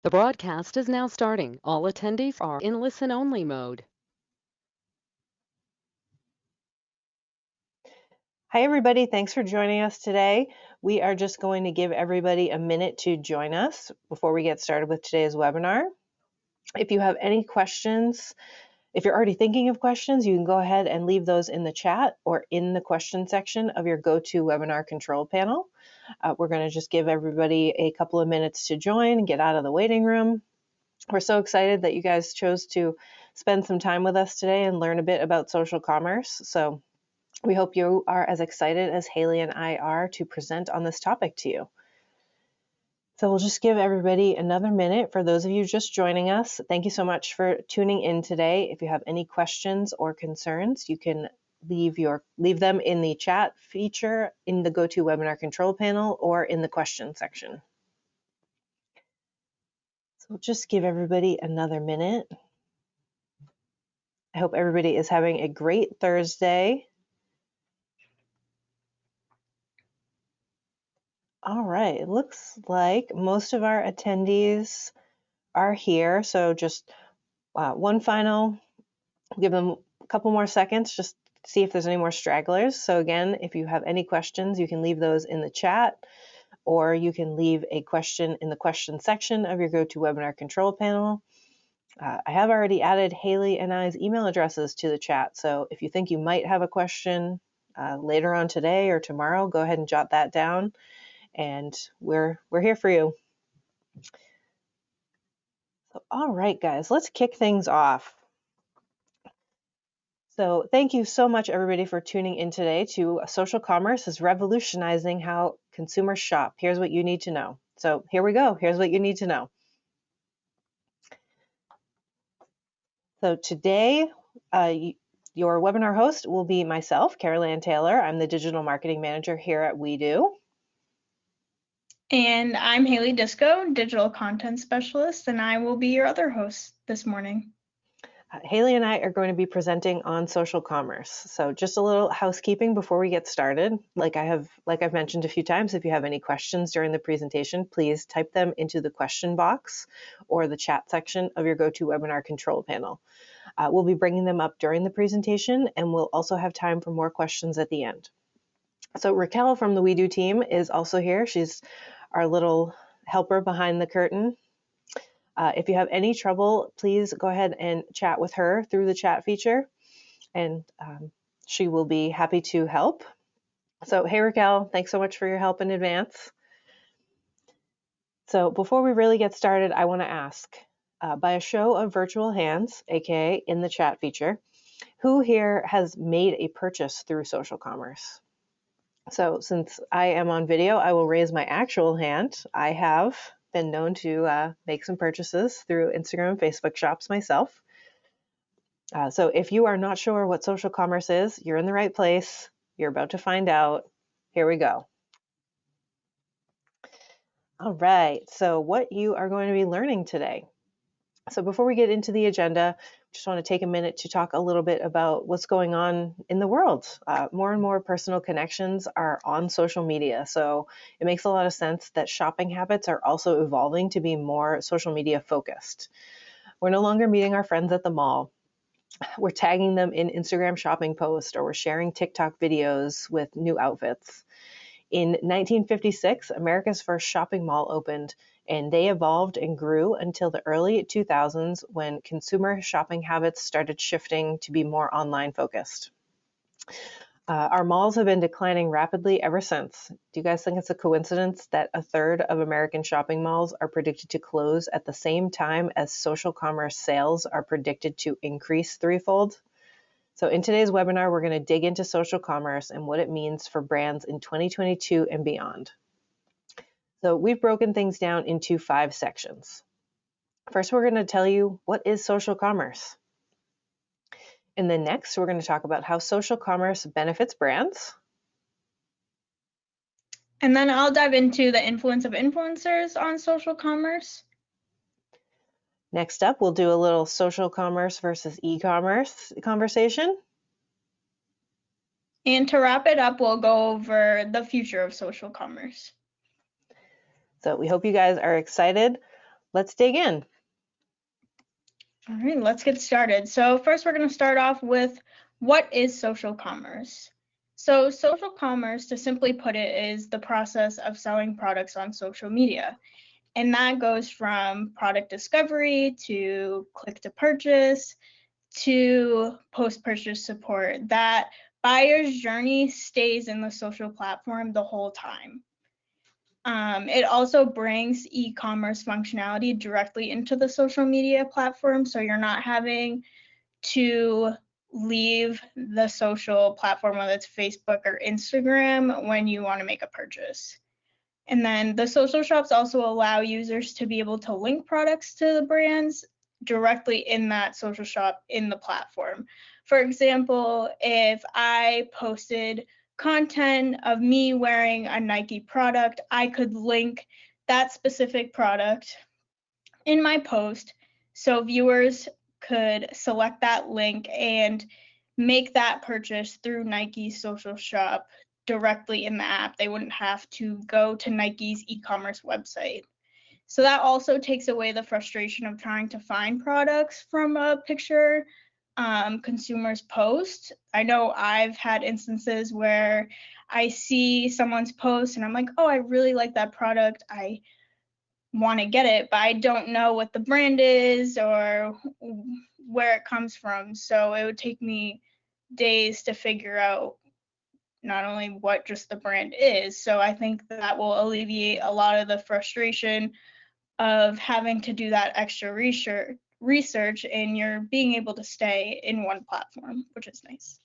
The broadcast is now starting. All attendees are in listen-only mode. Hi, everybody. Thanks for joining us today. We are just going to give everybody a minute to join us before we get started with today's webinar. If you have any questions, if you're already thinking of questions, you can go ahead and leave those in the chat or in the question section of your GoToWebinar control panel. We're going to just give everybody a couple of minutes to join and get out of the waiting room. We're so excited that you guys chose to spend some time with us today and learn a bit about social commerce. So we hope you are as excited as Haley and I are to present on this topic to you. So we'll just give everybody another minute. For those of you just joining us, thank you so much for tuning in today. If you have any questions or concerns, you can leave them in the chat feature in the GoToWebinar control panel or in the question section. So we'll just give everybody another minute. I hope everybody is having a great Thursday. All right, it looks like most of our attendees are here. So just one final, give them a couple more seconds, just see if there's any more stragglers. So again, if you have any questions, you can leave those in the chat, or you can leave a question in the question section of your GoToWebinar control panel. I have already added Haley and I's email addresses to the chat. So if you think you might have a question later on today or tomorrow, go ahead and jot that down, and we're here for you. So, all right, guys, let's kick things off. So thank you so much, everybody, for tuning in today to Social Commerce is Revolutionizing How Consumers Shop. Here's what you need to know. So here we go. Here's what you need to know. So today, your webinar host will be myself, Carol Ann Taylor. I'm the Digital Marketing Manager here at WeDo. And I'm Haley Disco, Digital Content Specialist, and I will be your other host this morning. Haley and I are going to be presenting on social commerce. So just a little housekeeping before we get started. Like I've mentioned a few times, if you have any questions during the presentation, please type them into the question box or the chat section of your GoToWebinar control panel. We'll be bringing them up during the presentation, and we'll also have time for more questions at the end. So Raquel from the WeDo team is also here. She's our little helper behind the curtain. If you have any trouble, please go ahead and chat with her through the chat feature, and she will be happy to help. So, hey Raquel, thanks so much for your help in advance. So before we really get started, I want to ask, by a show of virtual hands, aka in the chat feature, who here has made a purchase through social commerce? So since I am on video, I will raise my actual hand. I have been known to make some purchases through Instagram and Facebook shops myself. So if you are not sure what social commerce is, you're in the right place. You're about to find out. Here we go. All right, so what you are going to be learning today. So before we get into the agenda, just want to take a minute to talk a little bit about what's going on in the world. More and more personal connections are on social media, so it makes a lot of sense that shopping habits are also evolving to be more social media focused. We're no longer meeting our friends at the mall. We're tagging them in Instagram shopping posts, or we're sharing TikTok videos with new outfits. In 1956, America's first shopping mall opened, and they evolved and grew until the early 2000s when consumer shopping habits started shifting to be more online focused. Our malls have been declining rapidly ever since. Do you guys think it's a coincidence that a third of American shopping malls are predicted to close at the same time as social commerce sales are predicted to increase threefold? So in today's webinar, we're going to dig into social commerce and what it means for brands in 2022 and beyond. So we've broken things down into 5 sections. First, we're going to tell you what is social commerce. And then next, we're going to talk about how social commerce benefits brands. And then I'll dive into the influence of influencers on social commerce. Next up, we'll do a little social commerce versus e-commerce conversation. And to wrap it up, we'll go over the future of social commerce. So we hope you guys are excited. let's dig in. All right, let's get started. So first we're going to start off with what is social commerce? So social commerce, to simply put it, is the process of selling products on social media. And that goes from product discovery to click to purchase to post-purchase support. That buyer's journey stays in the social platform the whole time. It also brings e-commerce functionality directly into the social media platform, so you're not having to leave the social platform, whether it's Facebook or Instagram, when you want to make a purchase. And then the social shops also allow users to be able to link products to the brands directly in that social shop in the platform. For example, if I posted content of me wearing a Nike product, I could link that specific product in my post so viewers could select that link and make that purchase through Nike's social shop directly in the app. They wouldn't have to go to Nike's e-commerce website. So that also takes away the frustration of trying to find products from a picture consumers post. I know I've had instances where I see someone's post and I'm like, oh, I really like that product. I want to get it, but I don't know what the brand is or where it comes from. So it would take me days to figure out not only what just the brand is. So I think that will alleviate a lot of the frustration of having to do that extra research and you're being able to stay in one platform, which is nice.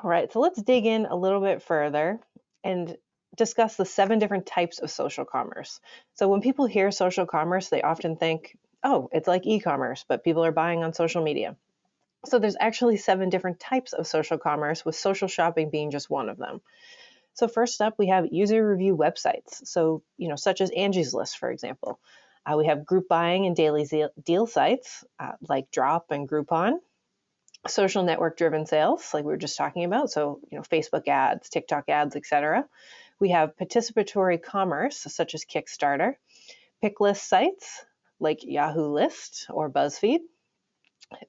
All right, so let's dig in a little bit further and discuss the 7 different types of social commerce. So when people hear social commerce, they often think, oh, it's like e-commerce, but people are buying on social media. So there's actually 7 different types of social commerce, with social shopping being just one of them. So first up, we have user review websites. So, such as Angie's List, for example. We have group buying and daily deal sites like Drop and Groupon. Social network driven sales, like we were just talking about. So, Facebook ads, TikTok ads, etc. We have participatory commerce, such as Kickstarter. Pick list sites like Yahoo List or BuzzFeed.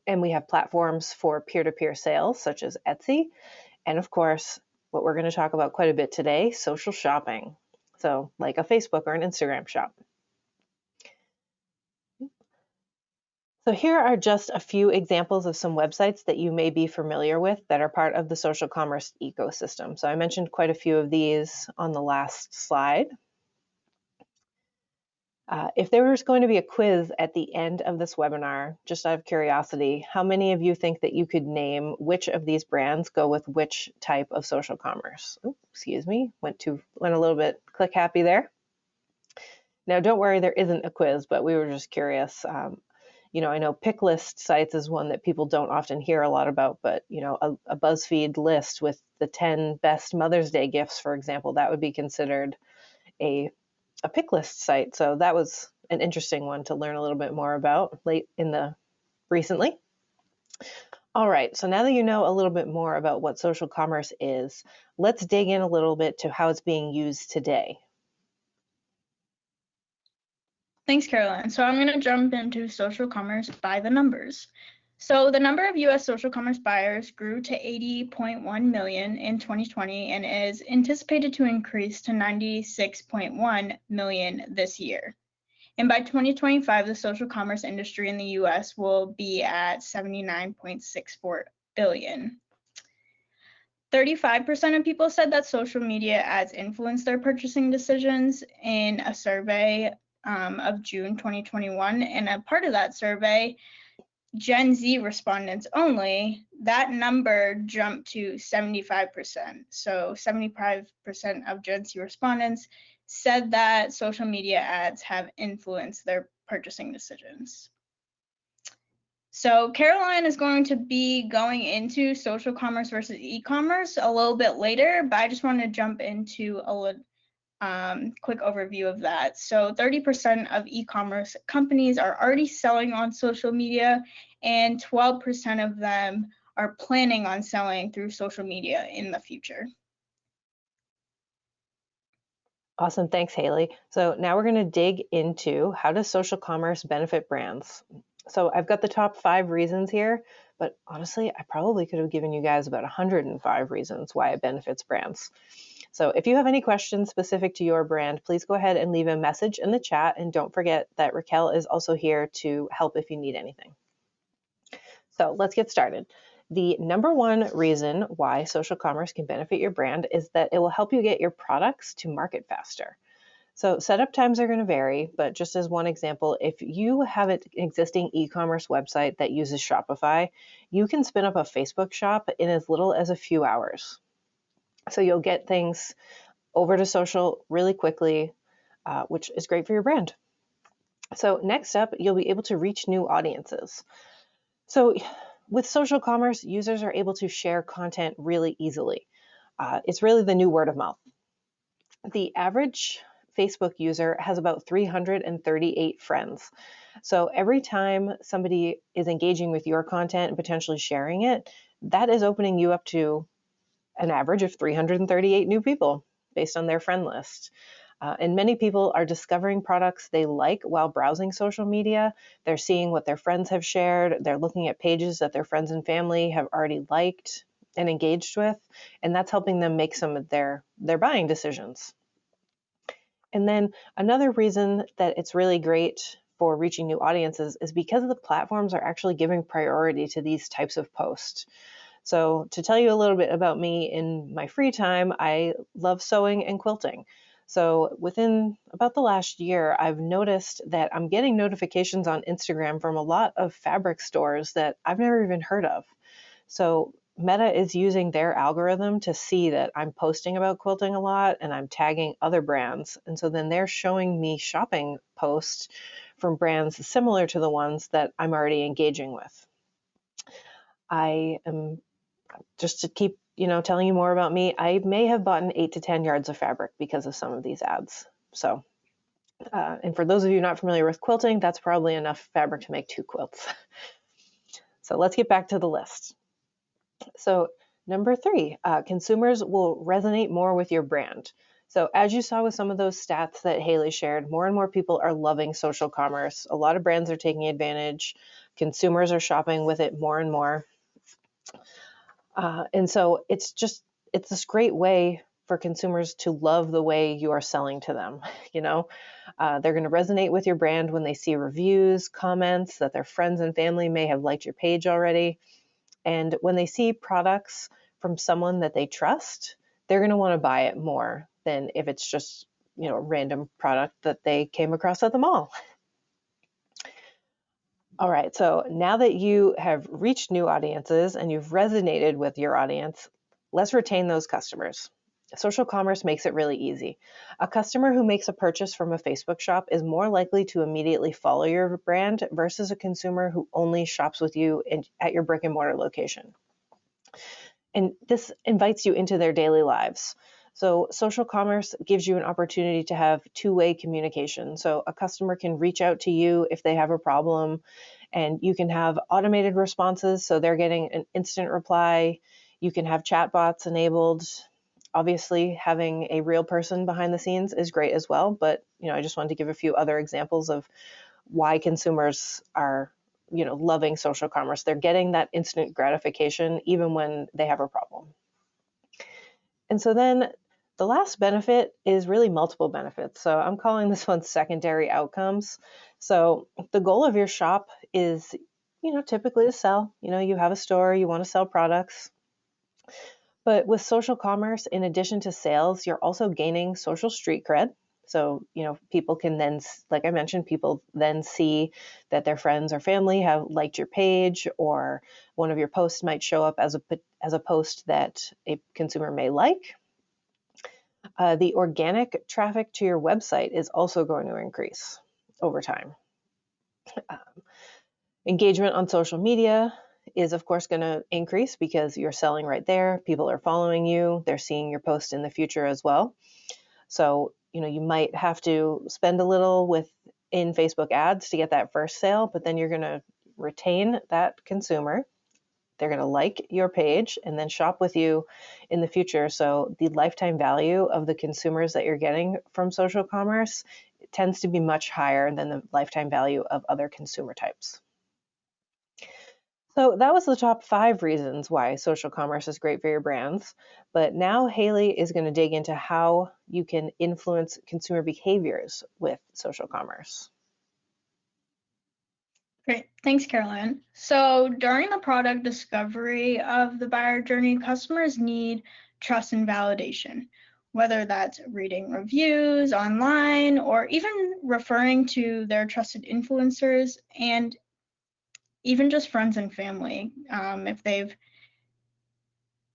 And we have platforms for peer-to-peer sales, such as Etsy. And of course, what we're going to talk about quite a bit today, social shopping. So like a Facebook or an Instagram shop. So here are just a few examples of some websites that you may be familiar with that are part of the social commerce ecosystem. So I mentioned quite a few of these on the last slide. If there was going to be a quiz at the end of this webinar, just out of curiosity, how many of you think that you could name which of these brands go with which type of social commerce? Oops, excuse me, went a little bit click happy there. Now, don't worry, there isn't a quiz, but we were just curious. I know pick list sites is one that people don't often hear a lot about, but a BuzzFeed list with the 10 best Mother's Day gifts, for example, that would be considered a pick list site. So that was an interesting one to learn a little bit more about recently. All right, so now that you know a little bit more about what social commerce is, let's dig in a little bit to how it's being used today. Thanks, Caroline. So I'm going to jump into social commerce by the numbers. So the number of U.S. social commerce buyers grew to 80.1 million in 2020 and is anticipated to increase to 96.1 million this year. And by 2025, the social commerce industry in the U.S. will be at 79.64 billion. 35% of people said that social media ads influence their purchasing decisions in a survey of June 2021. And a part of that survey, Gen Z respondents only, that number jumped to 75%. So 75% of Gen Z respondents said that social media ads have influenced their purchasing decisions. So Caroline is going to be going into social commerce versus e-commerce a little bit later, but I just want to jump into a quick overview of that. So 30% of e-commerce companies are already selling on social media, and 12% of them are planning on selling through social media in the future. Awesome. Thanks, Haley. So now we're going to dig into how does social commerce benefit brands? So I've got the top 5 reasons here, but honestly, I probably could have given you guys about 105 reasons why it benefits brands. So if you have any questions specific to your brand, please go ahead and leave a message in the chat. And don't forget that Raquel is also here to help if you need anything. So let's get started. The number one reason why social commerce can benefit your brand is that it will help you get your products to market faster. So setup times are going to vary, but just as one example, if you have an existing e-commerce website that uses Shopify, you can spin up a Facebook shop in as little as a few hours. So you'll get things over to social really quickly, which is great for your brand. So next up, you'll be able to reach new audiences. So with social commerce, users are able to share content really easily. It's really the new word of mouth. The average Facebook user has about 338 friends. So every time somebody is engaging with your content and potentially sharing it, that is opening you up to an average of 338 new people based on their friend list. And many people are discovering products they like while browsing social media. They're seeing what their friends have shared. They're looking at pages that their friends and family have already liked and engaged with, and that's helping them make some of their buying decisions. And then another reason that it's really great for reaching new audiences is because the platforms are actually giving priority to these types of posts. So to tell you a little bit about me in my free time, I love sewing and quilting. So within about the last year, I've noticed that I'm getting notifications on Instagram from a lot of fabric stores that I've never even heard of. So Meta is using their algorithm to see that I'm posting about quilting a lot and I'm tagging other brands. And so then they're showing me shopping posts from brands similar to the ones that I'm already engaging with. I am, just to keep telling you more about me, I may have bought 8 to 10 yards of fabric because of some of these ads. So, and for those of you not familiar with quilting, that's probably enough fabric to make 2 quilts. So let's get back to the list. So number 3, consumers will resonate more with your brand. So as you saw with some of those stats that Haley shared, more and more people are loving social commerce. A lot of brands are taking advantage. Consumers are shopping with it more and more. And so it's this great way for consumers to love the way you are selling to them. They're going to resonate with your brand when they see reviews, comments that their friends and family may have liked your page already. And when they see products from someone that they trust, they're going to want to buy it more than if it's just, a random product that they came across at the mall. All right, so now that you have reached new audiences and you've resonated with your audience, let's retain those customers. Social commerce makes it really easy. A customer who makes a purchase from a Facebook shop is more likely to immediately follow your brand versus a consumer who only shops with you at your brick and mortar location. And this invites you into their daily lives. So social commerce gives you an opportunity to have two-way communication. So a customer can reach out to you if they have a problem, and you can have automated responses. So they're getting an instant reply. You can have chatbots enabled. Obviously, having a real person behind the scenes is great as well. But I just wanted to give a few other examples of why consumers are loving social commerce. They're getting that instant gratification even when they have a problem. And so then the last benefit is really multiple benefits. So I'm calling this one secondary outcomes. So the goal of your shop is, typically to sell. You have a store, you want to sell products. But with social commerce, in addition to sales, you're also gaining social street cred. So, people can then, like I mentioned, people then see that their friends or family have liked your page, or one of your posts might show up as a post that a consumer may like. The organic traffic to your website is also going to increase over time. Engagement on social media is, of course, going to increase because you're selling right there. People are following you. They're seeing your post in the future as well. So, you might have to spend a little in Facebook ads to get that first sale, but then you're going to retain that consumer. They're going to like your page and then shop with you in the future. So the lifetime value of the consumers that you're getting from social commerce tends to be much higher than the lifetime value of other consumer types. So that was the top 5 reasons why social commerce is great for your brands. But now Haley is going to dig into how you can influence consumer behaviors with social commerce. Great. Thanks, Caroline. So during the product discovery of the buyer journey, customers need trust and validation, whether that's reading reviews online or even referring to their trusted influencers and even just friends and family. If they've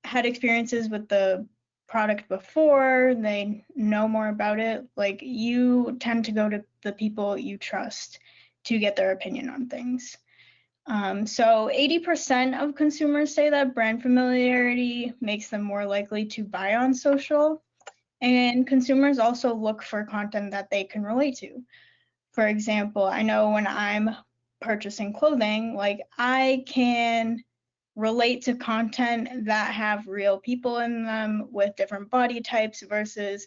had experiences with the product before, they know more about it, like you tend to go to the people you trust to get their opinion on things. So 80% of consumers say that brand familiarity makes them more likely to buy on social. And consumers also look for content that they can relate to. For example, I know when I'm purchasing clothing, like I can relate to content that have real people in them with different body types versus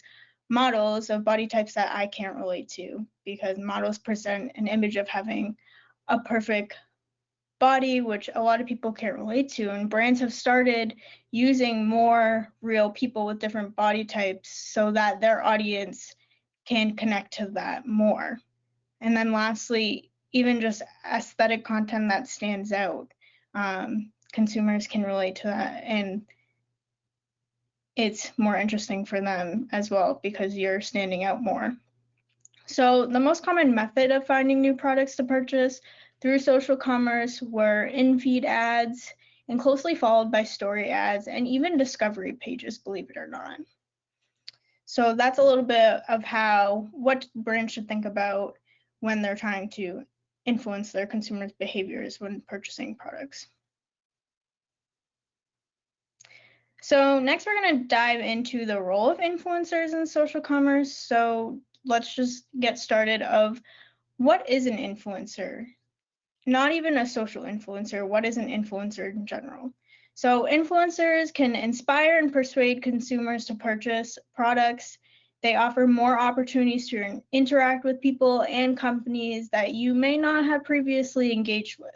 models of body types that I can't relate to, because models present an image of having a perfect body, which a lot of people can't relate to, and brands have started using more real people with different body types so that their audience can connect to that more. And then lastly, even just aesthetic content that stands out, consumers can relate to that, and it's more interesting for them as well because you're standing out more. So the most common method of finding new products to purchase through social commerce were in-feed ads, and closely followed by story ads and even discovery pages, believe it or not. So that's a little bit of what brands should think about when they're trying to influence their consumers' behaviors when purchasing products. So next we're going to dive into the role of influencers in social commerce. So let's just get started of what is an influencer? Not even a social influencer, what is an influencer in general? So influencers can inspire and persuade consumers to purchase products. They offer more opportunities to interact with people and companies that you may not have previously engaged with.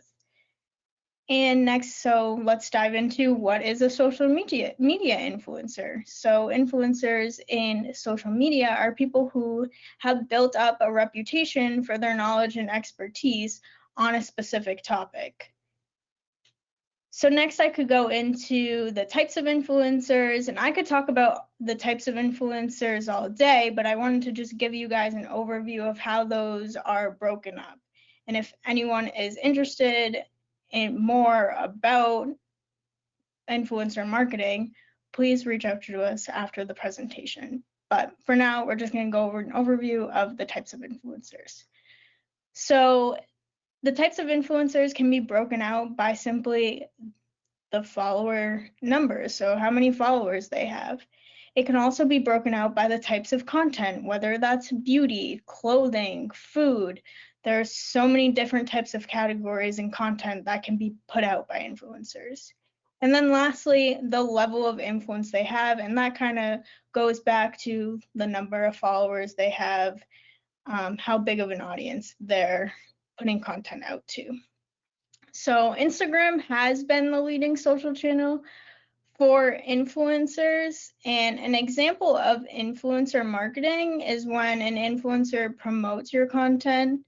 And next, so let's dive into what is a social media influencer. So influencers in social media are people who have built up a reputation for their knowledge and expertise on a specific topic. So next I could go into the types of influencers, and I could talk about the types of influencers all day, but I wanted to just give you guys an overview of how those are broken up. And if anyone is interested in more about influencer marketing, please reach out to us after the presentation. But for now, we're just going to go over an overview of the types of influencers. So the types of influencers can be broken out by simply the follower numbers, so how many followers they have. It can also be broken out by the types of content, whether that's beauty, clothing, food. There's so many different types of categories and content that can be put out by influencers. And then lastly, the level of influence they have, and that kind of goes back to the number of followers they have, how big of an audience they're putting content out to. So Instagram has been the leading social channel for influencers, and an example of influencer marketing is when an influencer promotes your content,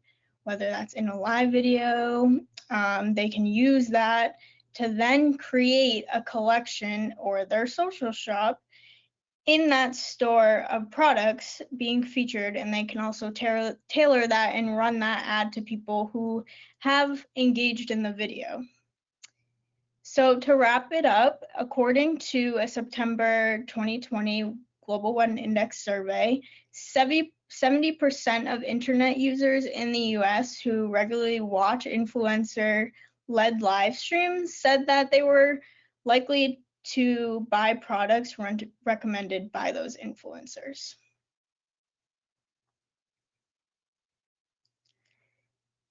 whether that's in a live video. They can use that to then create a collection or their social shop in that store of products being featured, and they can also tailor that and run that ad to people who have engaged in the video. So to wrap it up, according to a September 2020 Global One Index survey, 70% of internet users in the US who regularly watch influencer-led live streams said that they were likely to buy products recommended by those influencers.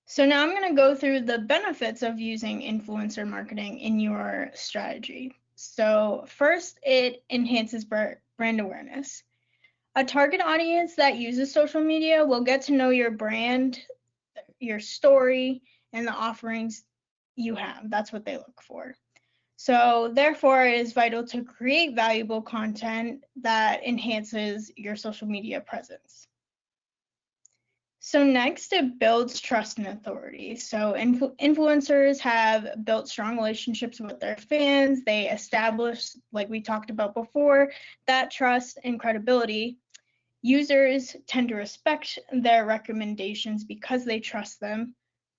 So now I'm going to go through the benefits of using influencer marketing in your strategy. So first, it enhances brand awareness. A target audience that uses social media will get to know your brand, your story, and the offerings you have. That's what they look for. So therefore, it is vital to create valuable content that enhances your social media presence. So next, it builds trust and authority. So influencers have built strong relationships with their fans. They establish, like we talked about before, that trust and credibility. Users tend to respect their recommendations because they trust them.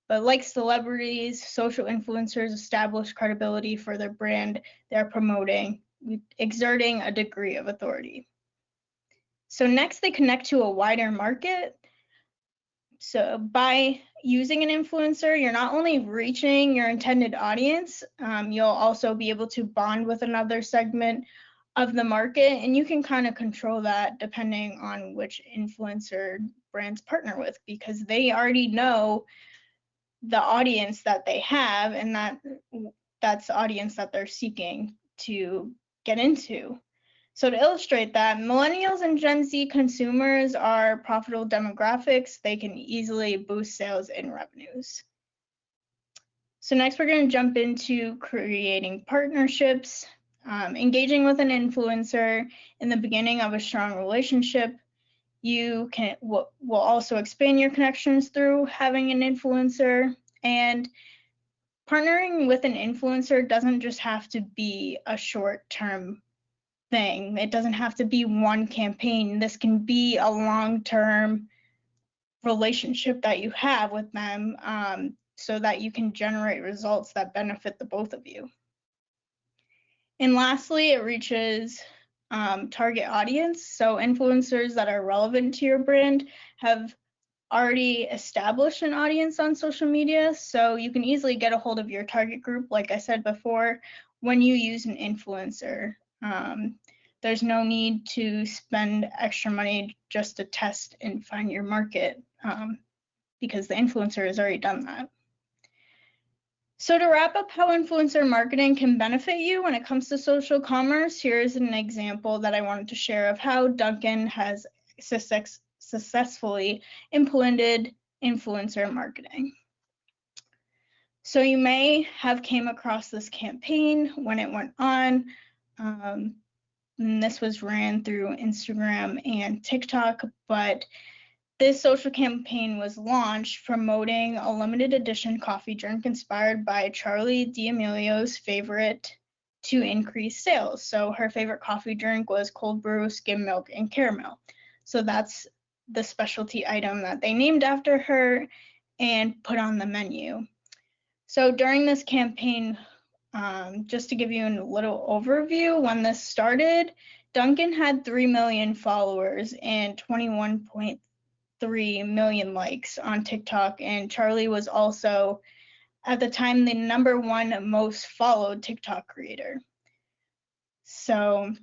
But like celebrities, social influencers establish credibility for their brand they're promoting, exerting a degree of authority. So next, they connect to a wider market. So by using an influencer, you're not only reaching your intended audience, you'll also be able to bond with another segment of the market, and you can kind of control that depending on which influencer brands partner with, because they already know the audience that they have, and that's the audience that they're seeking to get into. So to illustrate that, millennials and Gen Z consumers are profitable demographics. They can easily boost sales and revenues. So next, we're going to jump into creating partnerships. Engaging with an influencer in the beginning of a strong relationship, you will also expand your connections through having an influencer. And partnering with an influencer doesn't just have to be a short-term thing. It doesn't have to be one campaign. This can be a long-term relationship that you have with them, so that you can generate results that benefit the both of you. And lastly, it reaches target audience. So influencers that are relevant to your brand have already established an audience on social media, so you can easily get a hold of your target group, like I said before, when you use an influencer. There's no need to spend extra money just to test and find your market, because the influencer has already done that. So to wrap up how influencer marketing can benefit you when it comes to social commerce, here's an example that I wanted to share of how Dunkin' has successfully implemented influencer marketing. So you may have came across this campaign when it went on. And this was ran through Instagram and TikTok, but this social campaign was launched promoting a limited edition coffee drink inspired by Charli D'Amelio's favorite to increase sales. So her favorite coffee drink was cold brew, skim milk, and caramel. So that's the specialty item that they named after her and put on the menu. So during this campaign, just to give you a little overview, when this started, Dunkin' had 3 million followers and 21.3 million likes on TikTok, and Charli was also, at the time, the #1 most followed TikTok creator. So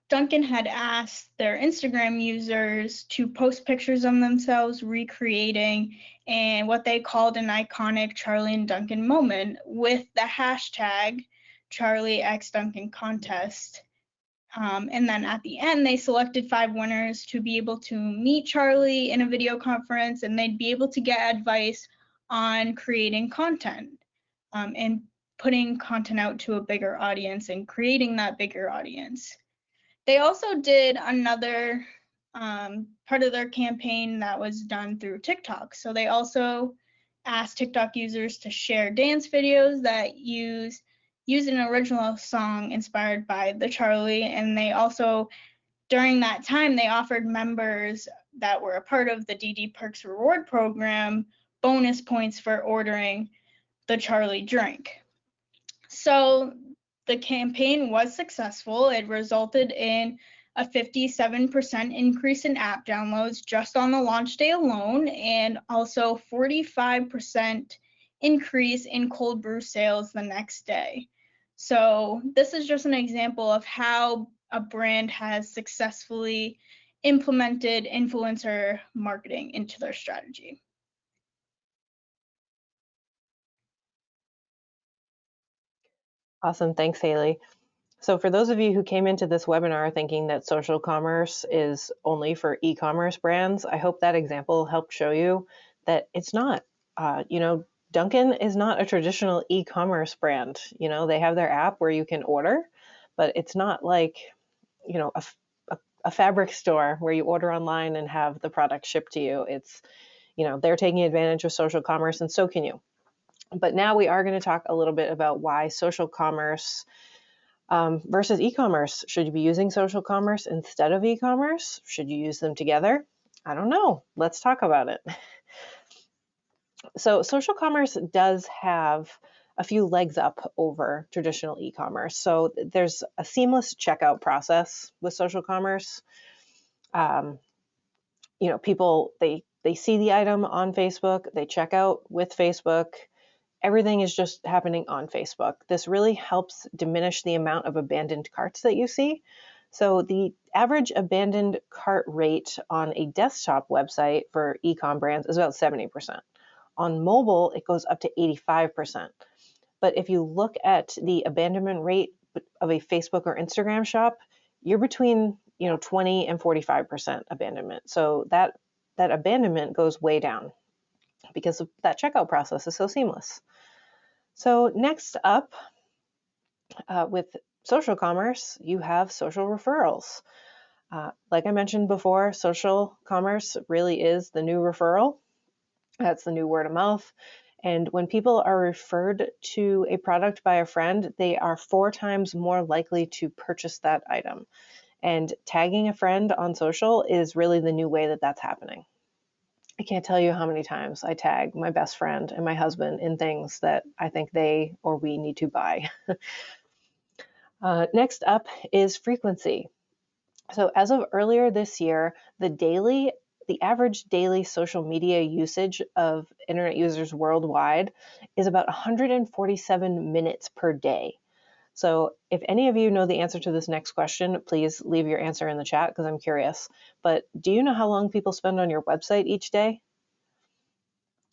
Dunkin' had asked their Instagram users to post pictures of themselves recreating and what they called an iconic Charli and Dunkin' moment with the hashtag #CharliXDunkin contest. And then at the end, they selected 5 winners to be able to meet Charli in a video conference, and they'd be able to get advice on creating content, and putting content out to a bigger audience and creating that bigger audience. They also did another part of their campaign that was done through TikTok. So they also asked TikTok users to share dance videos that use an original song inspired by the Charli, and they also, during that time, they offered members that were a part of the DD Perks reward program bonus points for ordering the Charli drink. So the campaign was successful. It resulted in a 57% increase in app downloads just on the launch day alone, and also 45% increase in cold brew sales the next day. So this is just an example of how a brand has successfully implemented influencer marketing into their strategy. Awesome. Thanks, Haley. So for those of you who came into this webinar thinking that social commerce is only for e-commerce brands, I hope that example helped show you that it's not. Dunkin' is not a traditional e-commerce brand. They have their app where you can order, but it's not like, a fabric store where you order online and have the product shipped to you. It's, they're taking advantage of social commerce, and so can you. But now we are going to talk a little bit about why social commerce versus e-commerce. Should you be using social commerce instead of e-commerce? Should you use them together? I don't know. Let's talk about it. So social commerce does have a few legs up over traditional e-commerce. So there's a seamless checkout process with social commerce. People, they see the item on Facebook, they check out with Facebook. Everything is just happening on Facebook. This really helps diminish the amount of abandoned carts that you see. So the average abandoned cart rate on a desktop website for e-com brands is about 70%. On mobile, it goes up to 85%. But if you look at the abandonment rate of a Facebook or Instagram shop, you're between 20 and 45% abandonment. So that abandonment goes way down because that checkout process is so seamless. So next up, with social commerce, you have social referrals. Like I mentioned before, social commerce really is the new referral. That's the new word of mouth. And when people are referred to a product by a friend, they are 4 times more likely to purchase that item. And tagging a friend on social is really the new way that that's happening. I can't tell you how many times I tag my best friend and my husband in things that I think they or we need to buy. Next up is frequency. So as of earlier this year, the average daily social media usage of internet users worldwide is about 147 minutes per day. So if any of you know the answer to this next question, please leave your answer in the chat because I'm curious. But do you know how long people spend on your website each day?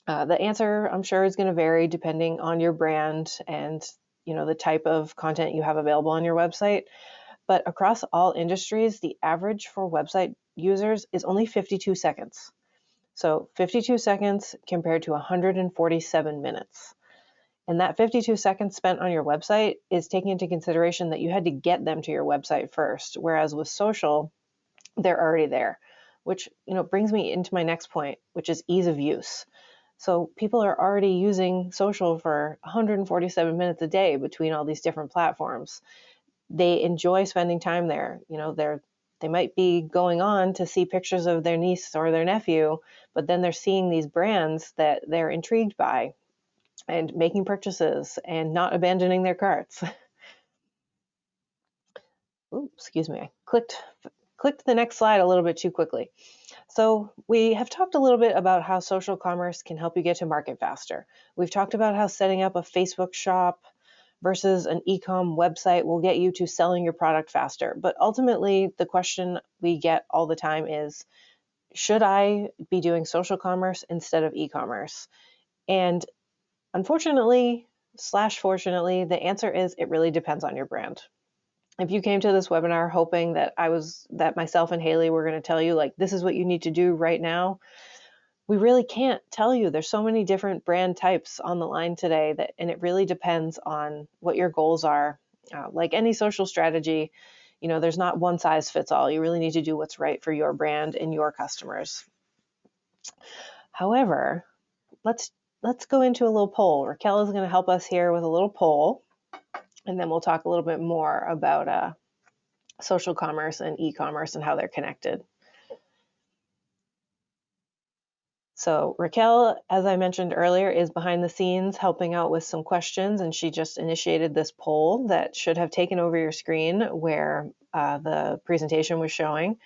The answer, I'm sure, is going to vary depending on your brand and the type of content you have available on your website. But across all industries, the average for website users is only 52 seconds. So 52 seconds compared to 147 minutes. And that 52 seconds spent on your website is taking into consideration that you had to get them to your website first, whereas with social, they're already there, which brings me into my next point, which is ease of use. So people are already using social for 147 minutes a day between all these different platforms. They enjoy spending time there. They might be going on to see pictures of their niece or their nephew, but then they're seeing these brands that they're intrigued by and making purchases and not abandoning their carts. Ooh, excuse me, I clicked the next slide a little bit too quickly. So we have talked a little bit about how social commerce can help you get to market faster. We've talked about how setting up a Facebook shop versus an e-com website will get you to selling your product faster. But ultimately, the question we get all the time is, should I be doing social commerce instead of e-commerce? And unfortunately, /fortunately, the answer is it really depends on your brand. If you came to this webinar hoping that myself and Haley were going to tell you, like, this is what you need to do right now, we really can't tell you. There's so many different brand types on the line today and it really depends on what your goals are. Like any social strategy, there's not one size fits all. You really need to do what's right for your brand and your customers. However, let's go into a little poll. Raquel is going to help us here with a little poll, and then we'll talk a little bit more about social commerce and e-commerce and how they're connected. So Raquel, as I mentioned earlier, is behind the scenes helping out with some questions, and she just initiated this poll that should have taken over your screen where the presentation was showing.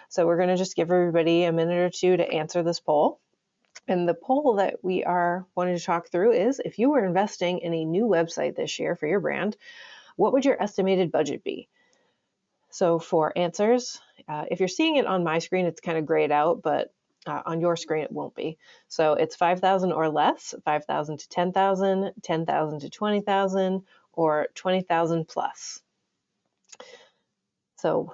So we're going to just give everybody a minute or two to answer this poll. And the poll that we are wanting to talk through is, if you were investing in a new website this year for your brand, what would your estimated budget be? So for answers, if you're seeing it on my screen, it's kind of grayed out, but on your screen, it won't be. So it's 5,000 or less, 5,000 to 10,000, 10,000 to 20,000, or 20,000 plus? So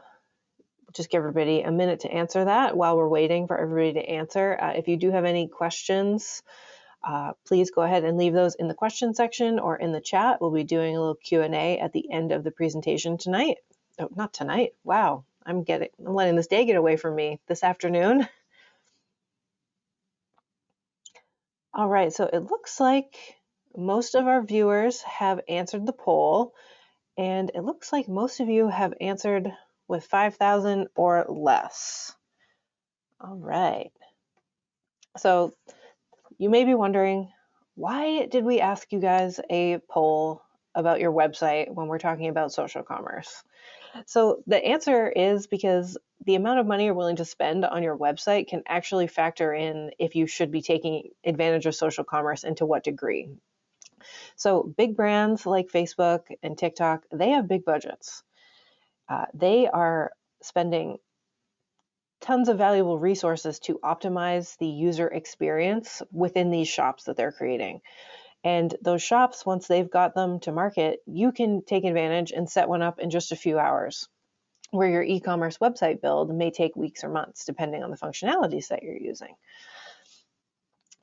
just give everybody a minute to answer that while we're waiting for everybody to answer. If you do have any questions, please go ahead and leave those in the question section or in the chat. We'll be doing a little Q&A at the end of the presentation tonight. Oh, not tonight. Wow, I'm letting this day get away from me this afternoon. All right, so it looks like most of our viewers have answered the poll, and it looks like most of you have answered with 5,000 or less. All right. So you may be wondering, why did we ask you guys a poll about your website when we're talking about social commerce? So the answer is because the amount of money you're willing to spend on your website can actually factor in if you should be taking advantage of social commerce and to what degree. So big brands like Facebook and TikTok, they have big budgets. They are spending tons of valuable resources to optimize the user experience within these shops that they're creating. And those shops, once they've got them to market, you can take advantage and set one up in just a few hours, where your e-commerce website build may take weeks or months, depending on the functionalities that you're using.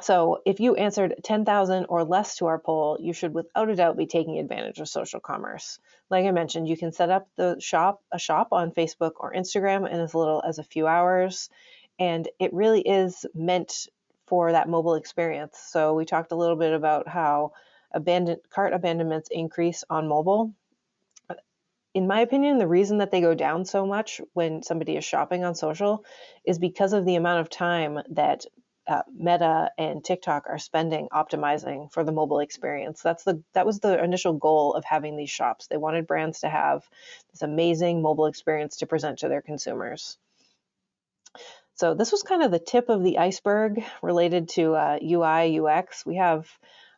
So if you answered 10,000 or less to our poll, you should without a doubt be taking advantage of social commerce. Like I mentioned, you can set up a shop on Facebook or Instagram in as little as a few hours, and it really is meant for that mobile experience. So we talked a little bit about how cart abandonments increase on mobile. In my opinion, the reason that they go down so much when somebody is shopping on social is because of the amount of time that Meta and TikTok are spending optimizing for the mobile experience. That was the initial goal of having these shops. They wanted brands to have this amazing mobile experience to present to their consumers. So this was kind of the tip of the iceberg related to UI, UX. We have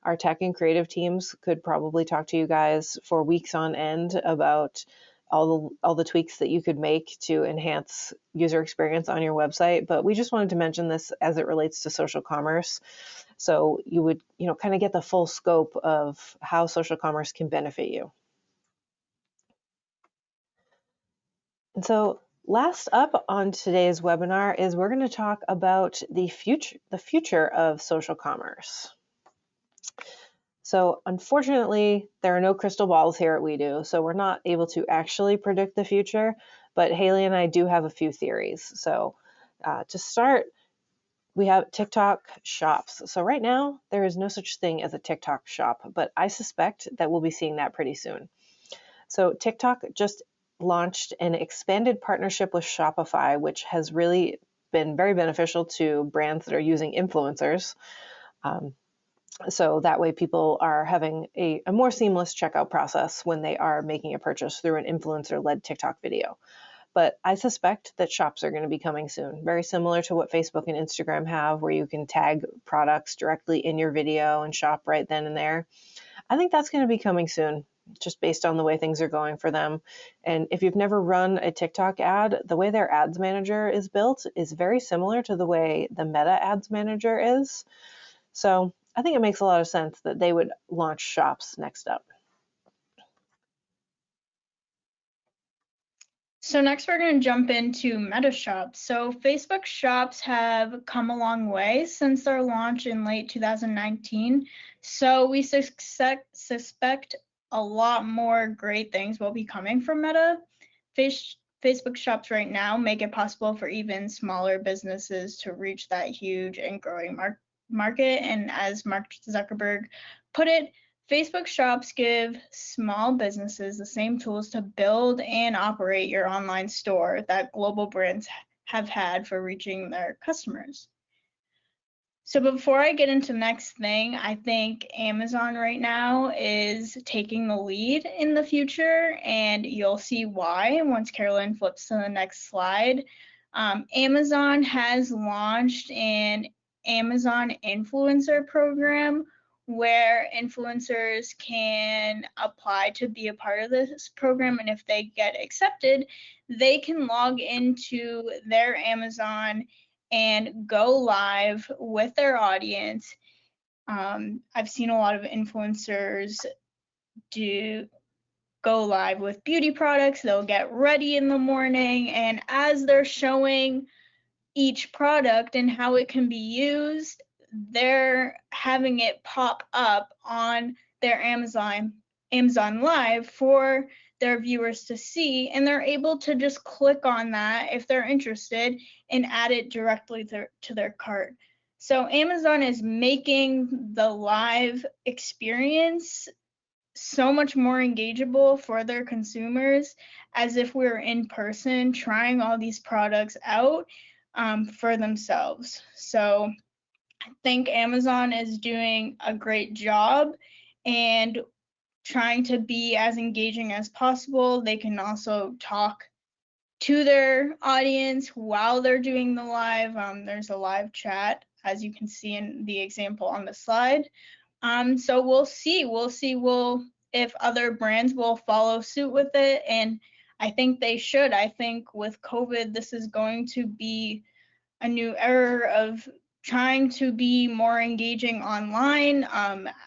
our tech and creative teams could probably talk to you guys for weeks on end about all the tweaks that you could make to enhance user experience on your website. But we just wanted to mention this as it relates to social commerce. So you would, kind of get the full scope of how social commerce can benefit you. And so last up on today's webinar is we're going to talk about the future of social commerce. So unfortunately, there are no crystal balls here at WeDo, so we're not able to actually predict the future, but Haley and I do have a few theories. So to start, we have TikTok shops. So right now, there is no such thing as a TikTok shop, but I suspect that we'll be seeing that pretty soon. So TikTok just launched an expanded partnership with Shopify, which has really been very beneficial to brands that are using influencers. So that way people are having a more seamless checkout process when they are making a purchase through an influencer-led TikTok video. But I suspect that shops are going to be coming soon, very similar to what Facebook and Instagram have, where you can tag products directly in your video and shop right then and there. I think that's going to be coming soon, just based on the way things are going for them. And if you've never run a TikTok ad, the way their ads manager is built is very similar to the way the Meta ads manager is. So I think it makes a lot of sense that they would launch shops next up. So next we're going to jump into Meta Shops. So Facebook Shops have come a long way since their launch in late 2019. So we suspect a lot more great things will be coming from Meta. Facebook Shops right now make it possible for even smaller businesses to reach that huge and growing market. And as Mark Zuckerberg put it, Facebook Shops give small businesses the same tools to build and operate your online store that global brands have had for reaching their customers. So before I get into the next thing, I think Amazon right now is taking the lead in the future, and you'll see why once Carolyn flips to the next slide. Amazon has launched an Amazon influencer program where influencers can apply to be a part of this program, and if they get accepted, they can log into their Amazon and go live with their audience. I've seen a lot of influencers do go live with beauty products. They'll get ready in the morning, and as they're showing each product and how it can be used, they're having it pop up on their Amazon Live for their viewers to see, and they're able to just click on that if they're interested and add it directly to their cart. So Amazon is making the live experience so much more engageable for their consumers, as if we were in person trying all these products out for themselves. So I think Amazon is doing a great job and trying to be as engaging as possible. They can also talk to their audience while they're doing the live. There's a live chat, as you can see in the example on the slide. So we'll see if other brands will follow suit with it, and I think they should. I think with COVID, this is going to be a new era of trying to be more engaging online,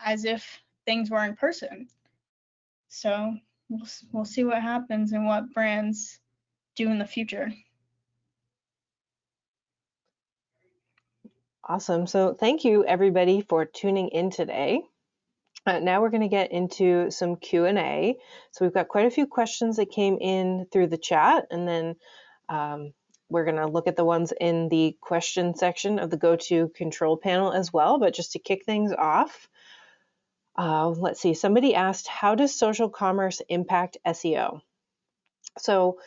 as if things were in person. So we'll see what happens and what brands do in the future. Awesome. So thank you everybody for tuning in today. Now we're going to get into some Q&A. So we've got quite a few questions that came in through the chat, and then we're going to look at the ones in the question section of the GoTo control panel as well. But just to kick things off, let's see, somebody asked, how does social commerce impact SEO? So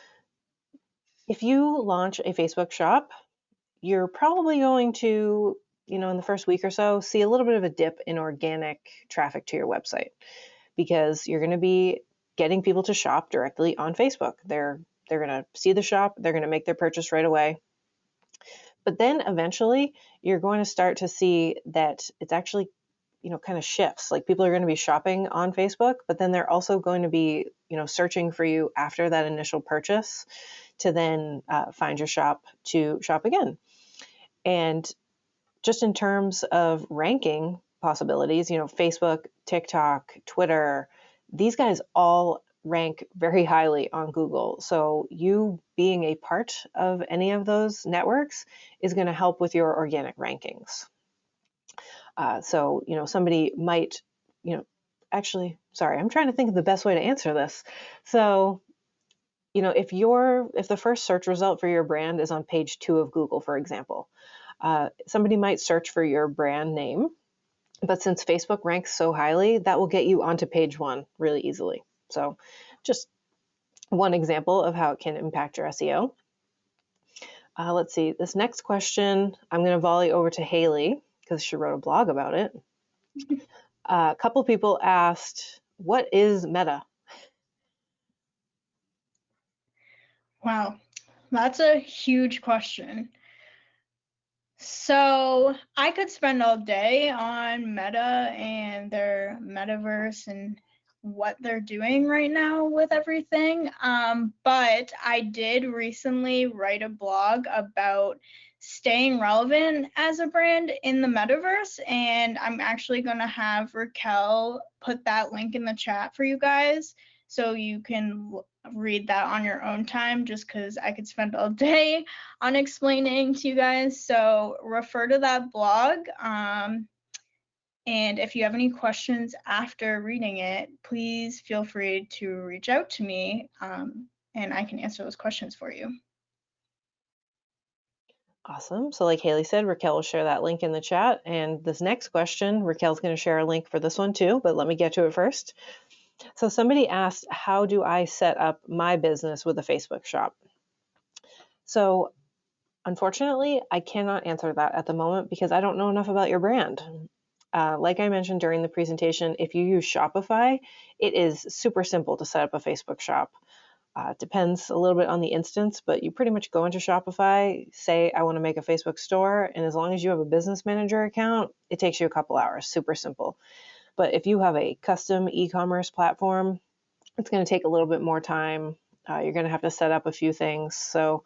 if you launch a Facebook shop, you're probably going to, in the first week or so, see a little bit of a dip in organic traffic to your website, because you're going to be getting people to shop directly on Facebook. They're going to see the shop, they're going to make their purchase right away. But then eventually you're going to start to see that it's actually, kind of shifts. Like, people are going to be shopping on Facebook, but then they're also going to be, searching for you after that initial purchase to then find your shop to shop again. And just in terms of ranking possibilities, Facebook, TikTok, Twitter, these guys all rank very highly on Google. So you being a part of any of those networks is going to help with your organic rankings. So, somebody might, actually, sorry, I'm trying to think of the best way to answer this. So, if the first search result for your brand is on page 2 of Google, for example, somebody might search for your brand name, but since Facebook ranks so highly, that will get you onto page 1 really easily. So just one example of how it can impact your SEO. Let's see, this next question, I'm going to volley over to Haley because she wrote a blog about it. A couple people asked, what is Meta? Wow, that's a huge question. So I could spend all day on Meta and their metaverse and what they're doing right now with everything. But I did recently write a blog about staying relevant as a brand in the metaverse, and I'm actually going to have Raquel put that link in the chat for you guys so you can read that on your own time, just because I could spend all day on explaining to you guys. So refer to that blog. And if you have any questions after reading it, please feel free to reach out to me, and I can answer those questions for you. Awesome. So like Haley said, Raquel will share that link in the chat. And this next question, Raquel's going to share a link for this one too, but let me get to it first. So somebody asked, how do I set up my business with a Facebook shop? So unfortunately, I cannot answer that at the moment because I don't know enough about your brand. Like I mentioned during the presentation, if you use Shopify, it is super simple to set up a Facebook shop. It depends a little bit on the instance, but you pretty much go into Shopify, say, I want to make a Facebook store, and as long as you have a business manager account, it takes you a couple hours, super simple. But if you have a custom e-commerce platform, it's going to take a little bit more time. You're going to have to set up a few things. So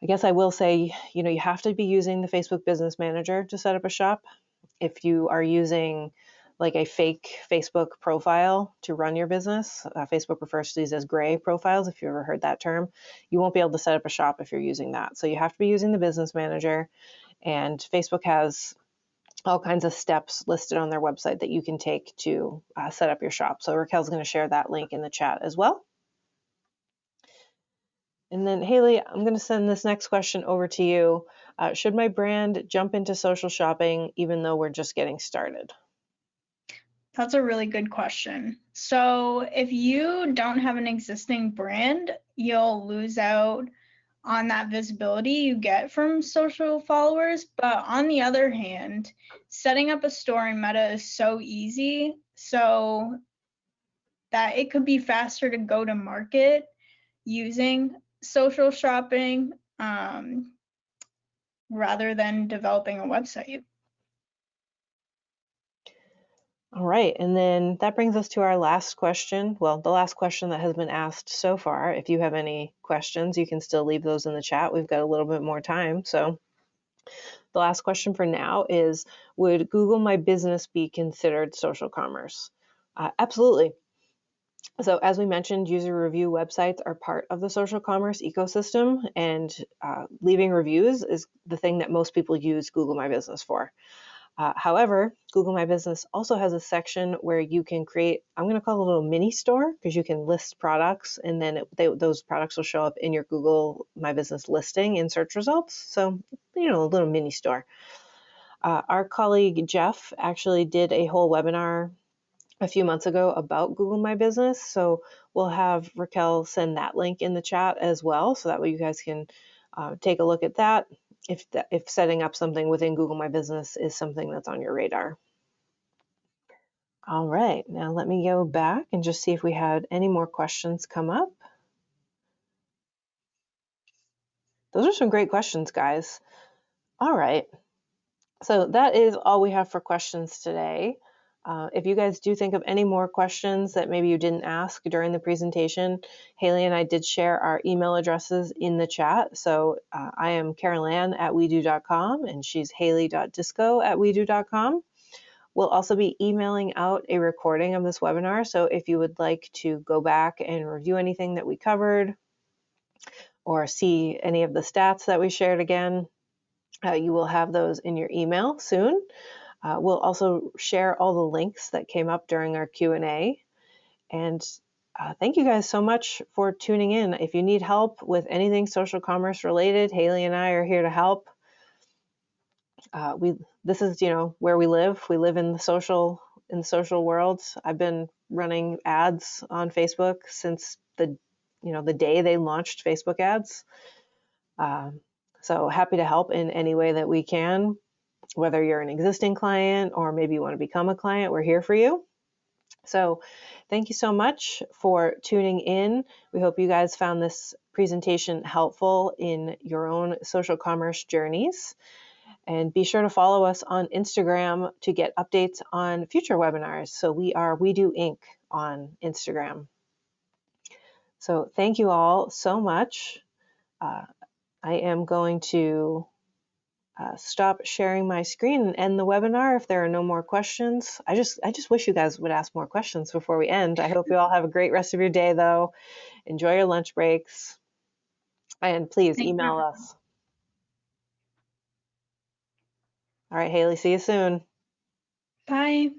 I guess I will say, you have to be using the Facebook Business Manager to set up a shop. If you are using like a fake Facebook profile to run your business. Facebook refers to these as gray profiles, if you ever heard that term. You won't be able to set up a shop if you're using that. So you have to be using the business manager, and Facebook has all kinds of steps listed on their website that you can take to set up your shop. So Raquel's going to share that link in the chat as well. And then Haley, I'm going to send this next question over to you. Should my brand jump into social shopping even though we're just getting started? That's a really good question. So if you don't have an existing brand, you'll lose out on that visibility you get from social followers. But on the other hand, setting up a store in Meta is so easy, so that it could be faster to go to market using social shopping rather than developing a website. All right, and then that brings us to our last question. Well, the last question that has been asked so far. If you have any questions, you can still leave those in the chat. We've got a little bit more time. So the last question for now is, would Google My Business be considered social commerce? Absolutely. So as we mentioned, user review websites are part of the social commerce ecosystem, and leaving reviews is the thing that most people use Google My Business for. However, Google My Business also has a section where you can create, I'm going to call it a little mini store, because you can list products, and then those products will show up in your Google My Business listing in search results. So, a little mini store. Our colleague Jeff actually did a whole webinar a few months ago about Google My Business. So we'll have Raquel send that link in the chat as well. So that way you guys can take a look at that if setting up something within Google My Business is something that's on your radar. All right, now let me go back and just see if we had any more questions come up. Those are some great questions, guys. All right, so that is all we have for questions today. If you guys do think of any more questions that maybe you didn't ask during the presentation, Haley and I did share our email addresses in the chat. So I am carolann@wedo.com, and she's haley.disco@wedo.com. We'll also be emailing out a recording of this webinar. So if you would like to go back and review anything that we covered or see any of the stats that we shared again, you will have those in your email soon. We'll also share all the links that came up during our Q&A. And thank you guys so much for tuning in. If you need help with anything social commerce related, Haley and I are here to help. This is where we live. We live in the social world. I've been running ads on Facebook since the day they launched Facebook ads. So happy to help in any way that we can. Whether you're an existing client or maybe you want to become a client, we're here for you. So thank you so much for tuning in. We hope you guys found this presentation helpful in your own social commerce journeys. And be sure to follow us on Instagram to get updates on future webinars. So we are We Do Inc. on Instagram. So thank you all so much. I am going to stop sharing my screen and end the webinar if there are no more questions. I just wish you guys would ask more questions before we end. I hope you all have a great rest of your day, though. Enjoy your lunch breaks. And please email us. All right, Haley, see you soon. Bye.